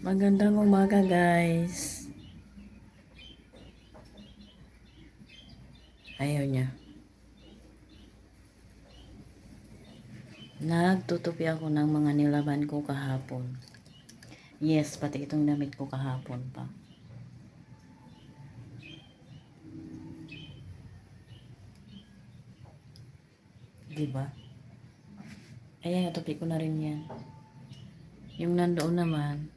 Magandang umaga guys. Ayaw niya. Nagtutupi ako ng mga nilaban ko kahapon. Yes, pati itong damit ko kahapon pa. Diba? Ayan, natupi ko na rin yan. Yung nandoon naman,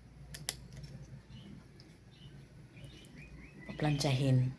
paplantsahin.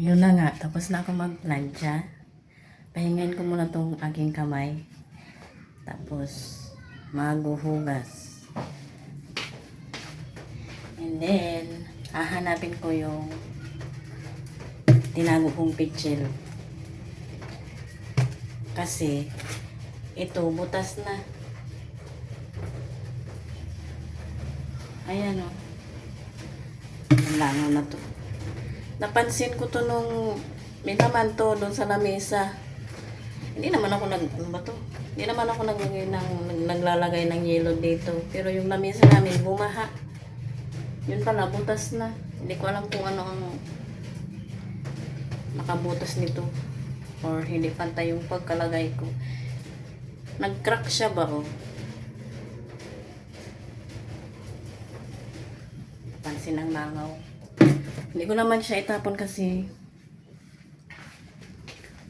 Yun na nga, tapos na ako magplantsa. pahingain ko muna tong aking kamay. Tapos, maghuhugas. And then, hahanapin ko yung tinago kong pitsil. Kasi, ito, butas na. Ayan o. Ang langaw na to. Napansin ko to nung may naman to doon sa lamesa. Hindi naman ako naglalagay ng yelo dito. Pero yung lamesa namin bumaha. Yun pala, butas na. Hindi ko alam kung ano ang nakabutas nito. Or hindi pantay yung pagkalagay ko. Nag-crack siya ba o? Pansin ang langaw. Hindi ko naman siya itapon kasi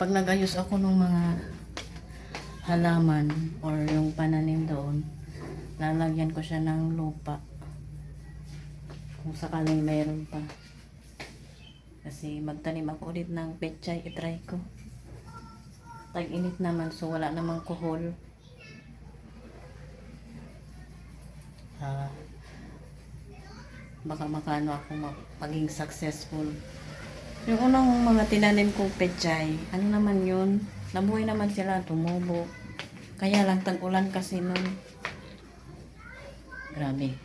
pag nagayos ako ng mga halaman or yung pananim doon, lalagyan ko siya ng lupa. Kung sakaling mayroon pa. Kasi magtanim ako ulit ng pechay, itry ko. Tag-init naman, so wala namang kuhol. Baka makano ako maging successful. Yung unang mga tinanim kong pechay, ano naman yun? Nabuhay naman sila, tumubo. Kaya lang tag-ulan kasi nun. Grabe.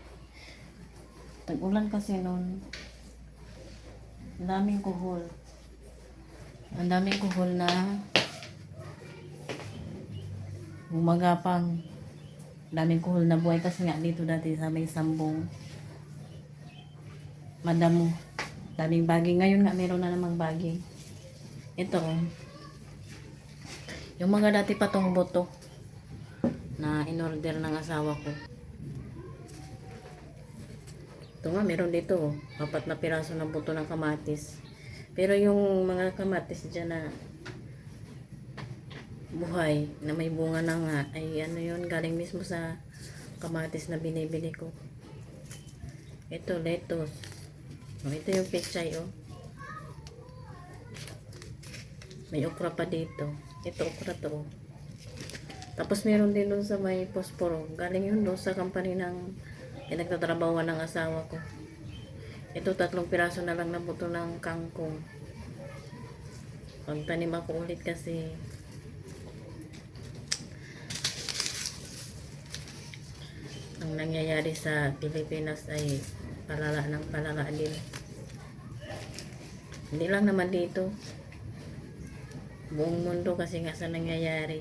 Tag-ulan kasi nun. Ang daming kuhol. Ang daming kuhol na gumagapang. Daming kuhol na buhay kasi nga dito dati sa may sambong. Madamo. Daming baging. Ngayon nga meron na namang baging. Ito oh. Yung mga dati patong boto na in-order ng asawa ko. Ito nga meron dito oh. 4 na piraso ng buto ng kamatis. Pero yung mga kamatis dyan na buhay, na may bunga na nga, ay ano yun, galing mismo sa kamatis na binibili ko. Ito, lettuce. Oh, ito yung pechay, oh. May okra pa dito. Ito, okra to, oh. Tapos meron din doon sa may posporo. Galing yun doon sa company ng pinagtatrabawan ng asawa ko. Ito, 3 piraso na lang na buto ng kangkong. Pagtanim ako ulit kasi ang nangyayari sa Pilipinas ay palala ng palala din. Hindi lang naman dito. Buong mundo kasi nga sa nangyayari.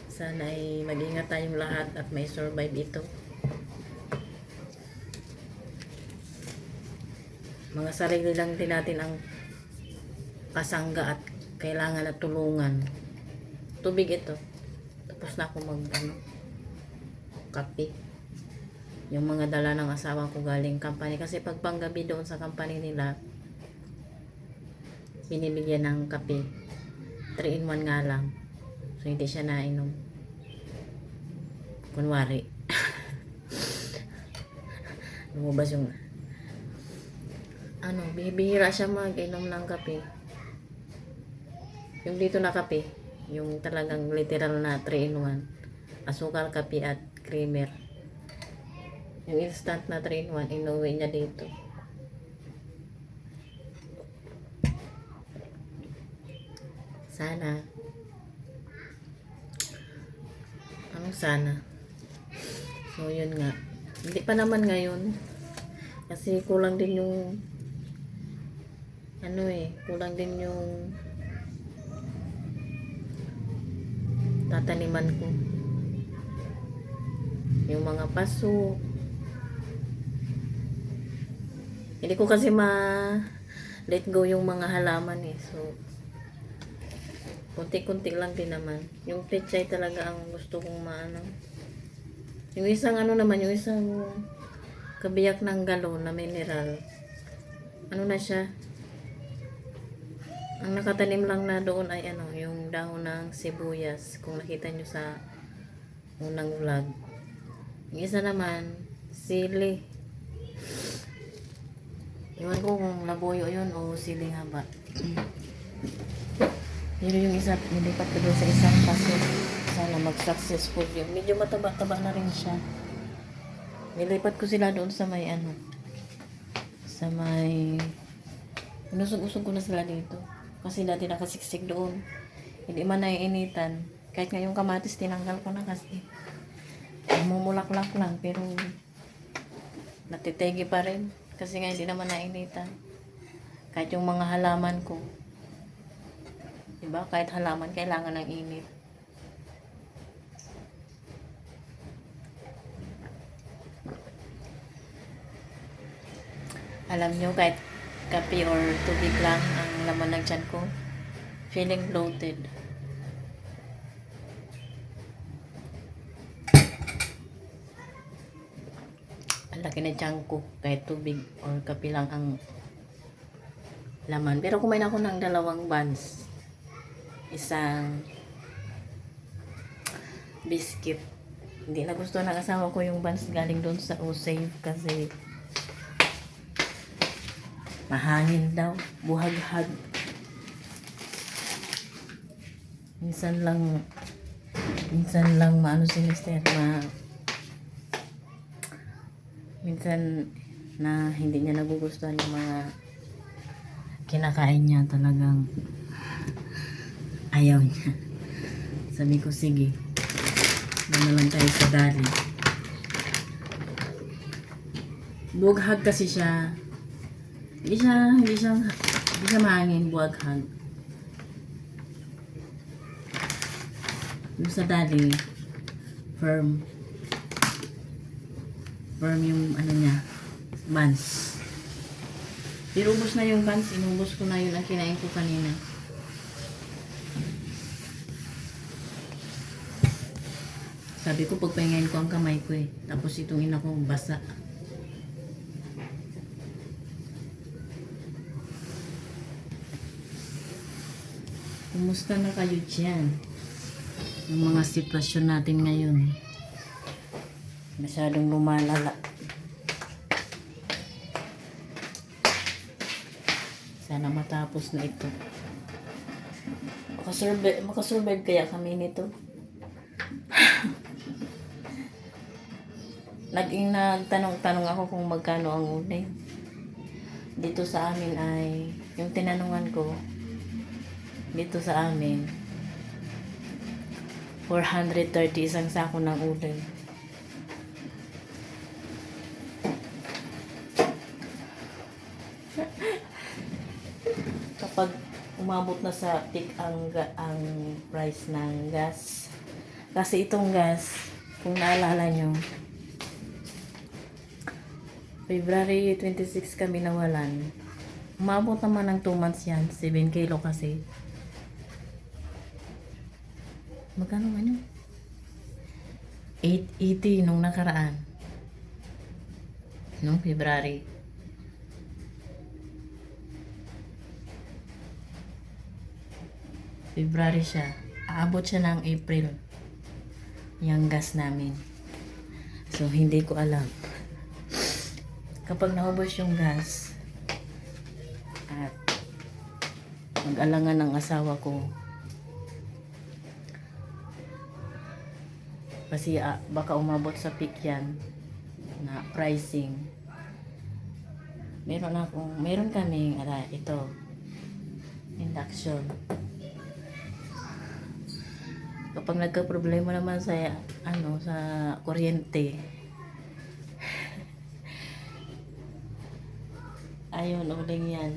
Sana ay mag-ingat tayong lahat at may survive ito. Mga sarili lang din natin ang kasangga at kailangan na tulungan. Tubig ito. Tapos na ako kape. Yung mga dala ng asawa ko galing company. Kasi pag panggabi doon sa company nila, binibigyan ng kape. 3-in-1 nga lang. So, hindi siya nainom. Kunwari. Lumabas yung bihira siya mag-inom ng kape. Yung dito na kape, yung talagang literal na 3-in-1. Asukal, kape at creamer. Yung instant na 3-in-1, inuwi niya dito. Sana. Sana. So, yun nga. Hindi pa naman ngayon. Kasi kulang din yung kulang din yung tataniman ko. Yung mga paso. Hindi ko kasi let go yung mga halaman eh. So, kunti-kunti lang din naman. Yung pechay talaga ang gusto kong Yung isang naman, yung isang kabiyak ng galon na mineral. Na siya? Ang nakatanim lang na doon ay yung dahon ng sibuyas. Kung nakita nyo sa unang vlog. Yung isa naman, sili. Iwan ko kung labuyo yun o siling haba. Pero yung isa, nilipat ko doon sa isang paso. Sana mag-successful yun. Medyo mataba-taba na rin siya. Nilipat ko sila doon sa may ano. Sa may... Inusog-usog ko na sila dito. Kasi dati nakasiksik doon. Hindi man naiinitan. Kahit nga yung kamatis, tinanggal ko na kasi. Mumulaklak lang, pero natitegi pa rin. Kasi nga hindi naman nainitan. Kahit yung mga halaman ko. Diba? Kahit halaman, kailangan ng init. Alam nyo, kahit kape or tubig lang ang laman ng tiyan ko, feeling bloated. Ang laki na tiyan ko, kahit tubig or kape lang ang laman. Pero kumain ako ng 2 buns. Isang biscuit. Hindi na gusto ng asawa ko yung buns galing doon sa O-Save kasi mahangin daw, buhaghag. Minsan lang maano si Mister, minsan na hindi niya nagugustuhan yung mga kinakain niya, talagang ayaw niya. Sabi ko, sige, na lang tayo sa dali. Buhaghag kasi siya. Hindi siya mahangin, buhaghag. Yung sa dali, firm yung ano niya, buns. Pero ubos na yung buns, inubos ko na yun ang kinain ko kanina. Sabi ko, pagpahingayin ko ang kamay ko eh. Tapos itong ina ko, basa. Kumusta na kayo dyan? Yung mga sitwasyon natin ngayon. Masyadong lumalala. Sana matapos na ito. Makasurvive kaya kami nito. Nagtanong ako kung magkano ang uling. Dito sa amin ay, yung tinanungan ko, dito sa amin, 430 isang sako ng uling. Kapag umabot na sa peak ang price ng gas. Kasi itong gas, kung naalala nyo, February 26 kami nawalan. Umabot naman ng 2 months yan. 7 kilo kasi. Magkano man yun? 880 nung nakaraan. Nung February. February siya. Aabot siya ng April. Yung gas namin. So, hindi ko alam. Kapag naubos yung gas, at mag-alangan ng asawa ko, kasi baka umabot sa peak yan na pricing. Meron kaming ito, induction. Kapag nagka-problema naman sa sa kuryente, ayun, uling yan.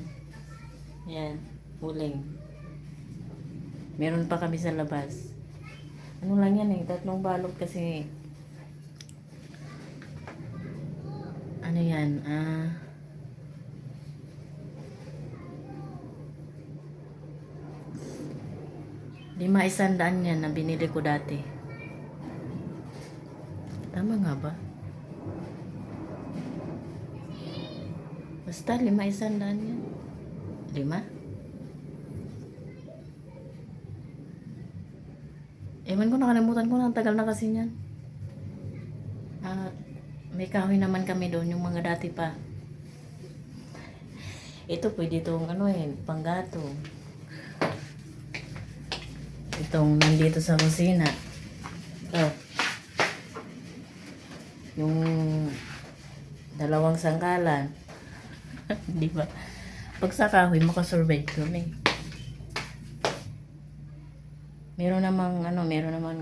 Yan, uling. Meron pa kami sa labas. Ano lang yan eh, 3 balot kasi. Ano yan, 500 yan na binili ko dati. Tama nga ba? Basta 500 yan. 5? Ewan ko, nakalimutan ko na. Tagal na kasi yan. May kahoy naman kami doon. Yung mga dati pa. Ito pwede itong panggatong. Itong nandito sa kusina. Oh. Yung dalawang sangkalan. Di ba? Pag sa kahoy, makasurvive kami. Meron naman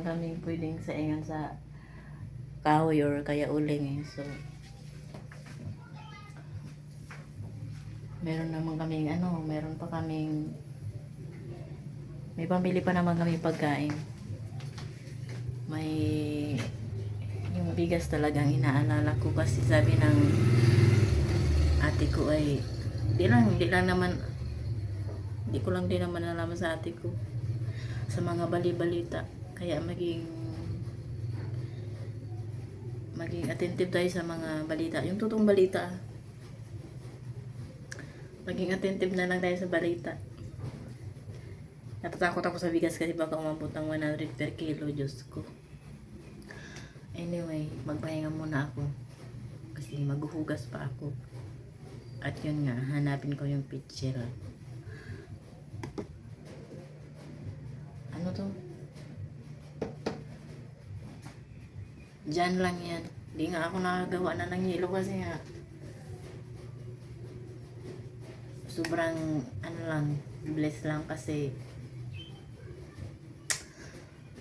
kami pwedeng saingan sa kahoy or kaya uling eh. So, meron pa kaming may pambili pa naman kami pagkain. May yung bigas talagang inaalala ko kasi sabi ng ate ko ay hindi ko lang din naman nalaman sa ate ko sa mga bali-balita, kaya maging attentive tayo sa mga balita, yung totoong balita. Maging attentive na lang tayo sa balita. Natatakot ako sa bigas kasi baka umabot ng 100 per kilo, Diyos ko. Anyway, magpahinga muna ako kasi maghuhugas pa ako. At yun nga, hanapin ko yung picture. Ano to? Diyan lang yan. Di nga ako nakagawa na ng yelo kasi nga sobrang bless lang kasi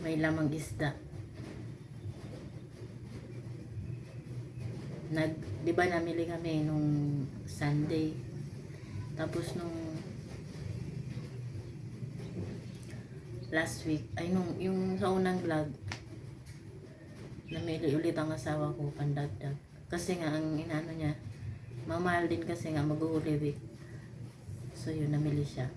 may lamang isda. Di ba namili kami nung Sunday. Tapos nung last week, yung sa unang vlog, namili ulit ang asawa ko pandagdag. Kasi nga, ang inaano niya, mamahal din kasi nga mag-Holy Week. So yun, namili siya.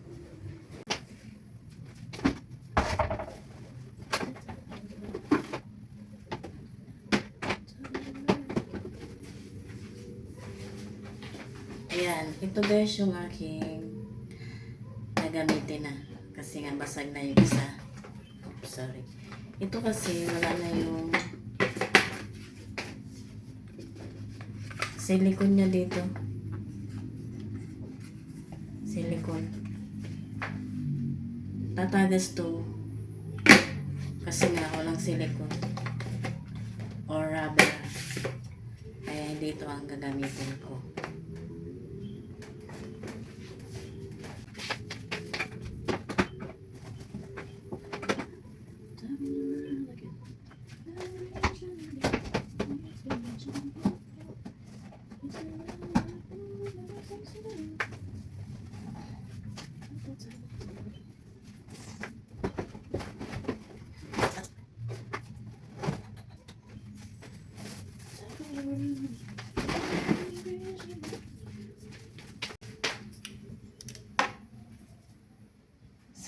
Ayan, ito guys yung aking nagamitin na. Kasi nga basag na yung isa. Oops, sorry. Ito kasi wala na yung silicone niya dito. Silicone. Tatagas to. Kasi nga walang silicone. Or rubber. Kaya dito ang gagamitin ko.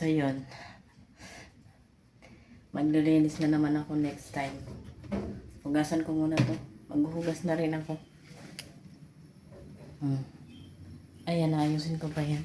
So yun, maglilinis na naman ako next time. Hugasan ko muna to. Maghuhugas na rin ako. Ayan, ayusin ko pa yan.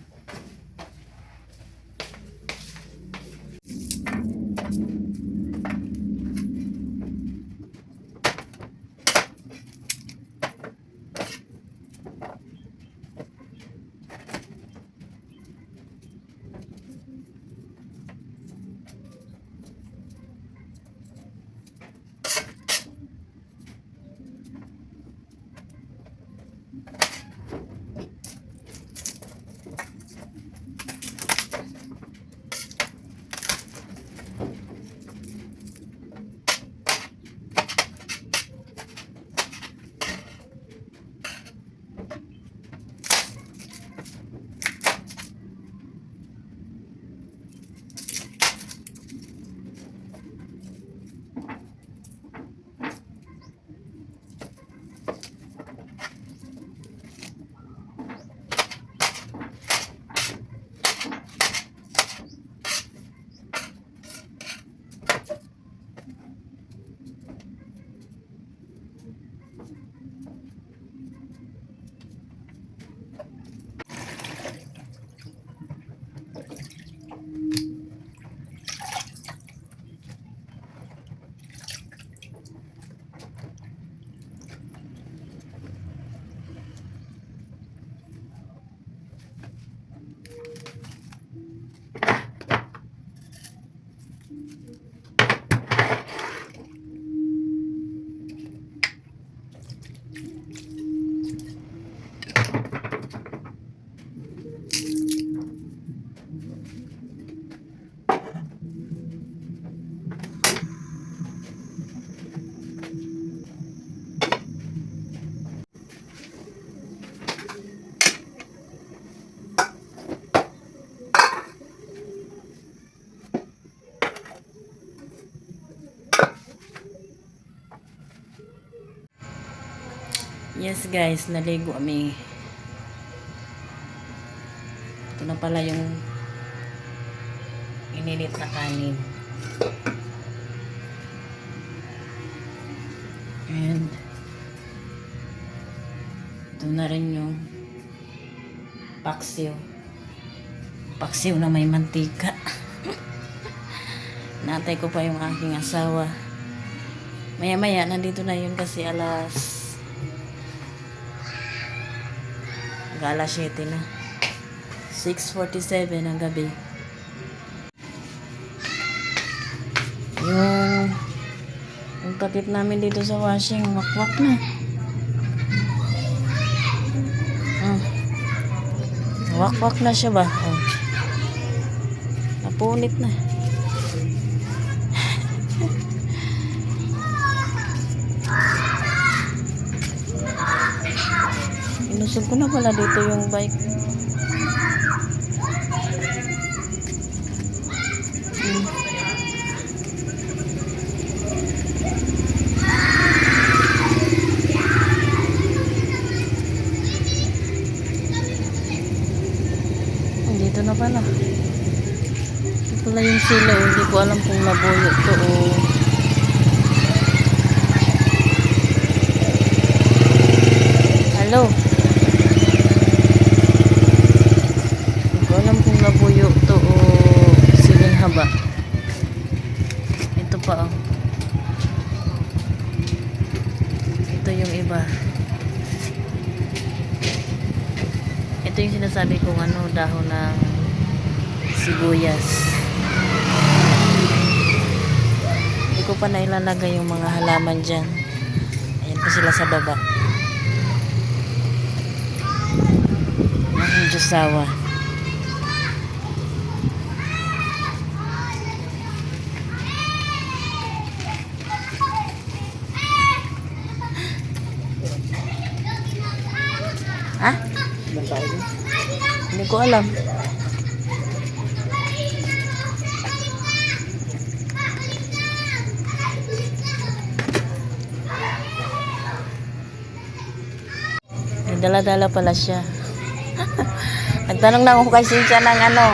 Yes guys, naligo kami. Ito na pala yung ininit na kanin. And ito na rin yung paksiw. Paksiw na may mantika. Natay ko pa yung aking asawa. Maya-maya, nandito na yun kasi alas 7 na. 6:47 ng gabi. Yung takip namin dito sa washing, wakwak na. Wakwak na siya ba? Oh. Napunit na. Inusog ko na pala dito yung bike. Dito na pala. Ito pala yung sila. Hindi ko alam kung nabuyo to o... Hello? Hindi ko alam kung nabuyo to o siling haba. Ito pa oh. Ito yung iba. Ito yung sinasabi kong ano, dahon ng sibuyas. Hindi ko pa nailalagay yung mga halaman dyan. Ayan pa sila sa baba. Ang Diyosawa. Ha? Hindi ko alam. May dala-dala pala siya. Nagtanong na ako kay Cynthia ng ano.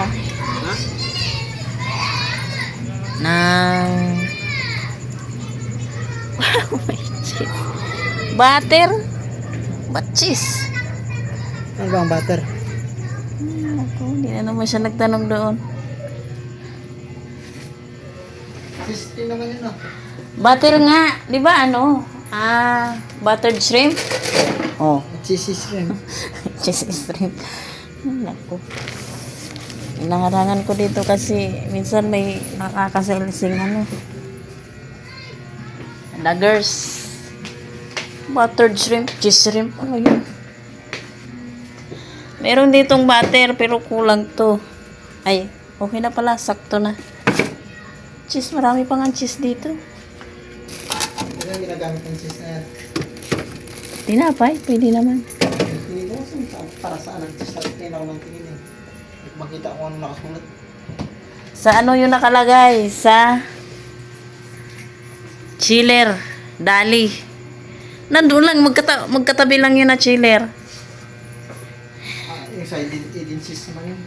Ng butter. But cheese. Ano ba ang butter? Ako, hindi na naman siya nagtanong doon. Cheese naman yun ah. Butter nga, di ba ano? Buttered shrimp. Oh, Cheese shrimp. cheese shrimp. Naku. Inaharangan ko dito kasi minsan may nakakasalising ano. Daggers. Buttered shrimp, cheese shrimp. Ano yun? Meron ditong butter pero kulang to. Ay, okay na pala. Sakto na. Cheese, marami pang ang cheese dito. Ano yung ginagamit ng cheese na yan? Tinapay, pwede naman. Hindi ko kasi para saan ang cheese natin kailangan ng tingin eh. Makita ko ano nakasulat. Sa ano yung nakalagay? Sa chiller. Dali. Nandun lang, magkatabi lang yun na chiller. Yung sa Eden cheese naman yun.